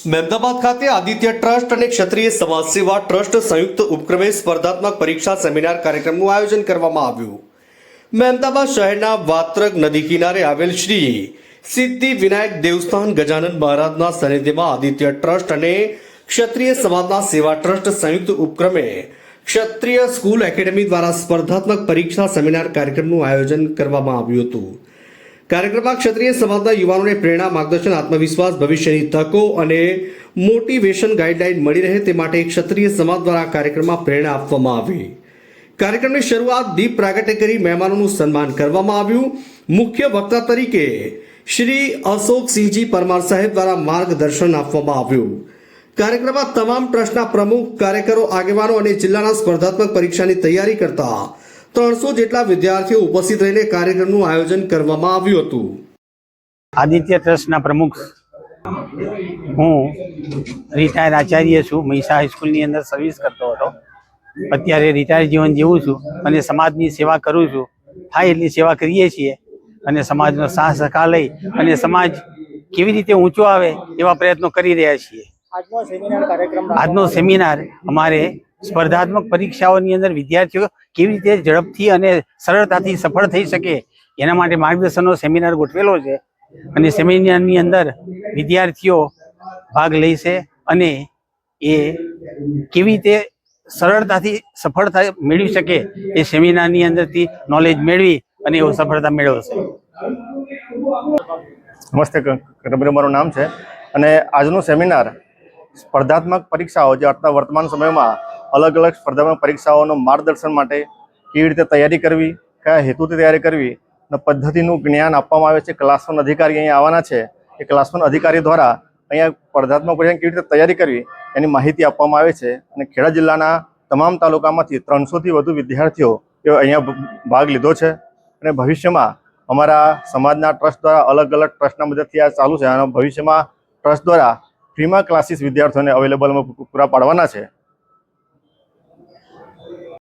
મહેમદાબાદ ખાતે આદિત્ય ટ્રસ્ટ અને ક્ષત્રિય સમાજ સેવા ટ્રસ્ટ સંયુક્ત ઉપક્રમે સ્પર્ધાત્મક પરીક્ષા સેમિનાર કાર્યક્રમનું આયોજન કરવામાં આવ્યું। મહેમદાબાદ શહેરના વાત્રક નદી કિનારે આવેલ શ્રી સિદ્ધિ વિનાયક દેવસ્થાન ગજાનન મહારાજના સાનિધ્યમાં આદિત્ય ટ્રસ્ટ અને ક્ષત્રિય સમાજના સેવા ટ્રસ્ટ સંયુક્ત ઉપક્રમે ક્ષત્રિય સ્કૂલ એકેડમી દ્વારા સ્પર્ધાત્મક પરીક્ષા સેમિનાર કાર્યક્રમનું આયોજન કરવામાં આવ્યું હતું। કાર્યક્રમમાં ક્ષત્રિય સમાજના યુવાનોને પ્રેરણા, માર્ગદર્શન, આત્મવિશ્વાસ, ભવિષ્યની તકો અને મોટિવેશન ગાઈડલાઈન મળી રહે તે માટે ક્ષત્રિય સમાજ દ્વારા કાર્યક્રમમાં પ્રેરણા આપવામાં આવી। કાર્યક્રમની શરૂઆત દીપ પ્રાગટ્ય કરી મહેમાનોનું સન્માન કરવામાં આવ્યું। મુખ્ય વક્તા તરીકે શ્રી અશોકસિંહજી પરમાર સાહેબ દ્વારા માર્ગદર્શન આપવામાં આવ્યું। કાર્યક્રમમાં તમામ ટ્રસ્ટના પ્રમુખ, કાર્યકરો, આગેવાનો અને જિલ્લાના સ્પર્ધાત્મક પરીક્ષાની તૈયારી કરતા 300 જેટલા વિદ્યાર્થીઓ ઉપસ્થિત રહીને કાર્યક્રમનું આયોજન કરવામાં આવ્યું હતું। આદિત્ય ટ્રસ્ટના પ્રમુખ હું રિટાયર આચાર્ય છું। મહીસા હાઈસ્કૂલની અંદર સર્વિસ કરતો હતો। અત્યારે રિટાયર જીવન જીવું છું અને સમાજની સેવા કરું છું। થાય એટલી સેવા કરીએ છીએ અને સમાજનો સાથ સહકાર લઈ અને સમાજ કેવી રીતે ઊંચો આવે એવા પ્રયત્નો કરી રહ્યા છીએ। આજનો સેમિનાર અમારે સ્પર્ધાત્મક પરીક્ષાઓની અંદર વિદ્યાર્થીઓ કેવી રીતે ઝડપથી અને સરળતાથી સફળ થઈ શકે એના માટે માર્ગદર્શનનો સેમિનાર ગોઠવેલો છે અને સેમિનારની અંદર વિદ્યાર્થીઓ ભાગ લેશે અને એ કેવી રીતે સરળતાથી સફળતા મેળવી શકે એ સેમિનારની અંદરથી નોલેજ મેળવી અને એવો સફળતા મેળવશે। નમસ્તે, મારું નામ છે અને આજનું સેમિનાર સ્પર્ધાત્મક પરીક્ષાઓ જે વર્તમાન સમયમાં અલગ અલગ સ્પર્ધાત્મક પરીક્ષાઓનું માર્ગદર્શન માટે કેવી રીતે તૈયારી કરવી, કયા હેતુથી તૈયારી કરવી અને પદ્ધતિનું જ્ઞાન આપવામાં આવે છે। ક્લાસ 1 અધિકારી અહીંયા આવવાના છે। એ ક્લાસ 1 અધિકારી દ્વારા અહીંયા સ્પર્ધાત્મક પરીક્ષાની કેવી રીતે તૈયારી કરવી એની માહિતી આપવામાં આવે છે અને ખેડા જિલ્લાના તમામ તાલુકામાંથી 300થી વધુ વિદ્યાર્થીઓ અહીંયા ભાગ લીધો છે અને ભવિષ્યમાં અમારા સમાજના ટ્રસ્ટ દ્વારા અલગ અલગ ટ્રસ્ટના મદદથી આ ચાલુ છે અને ભવિષ્યમાં ટ્રસ્ટ દ્વારા ફ્રીમાં ક્લાસીસ વિદ્યાર્થીઓને અવેલેબલ પૂરા પાડવાના છે।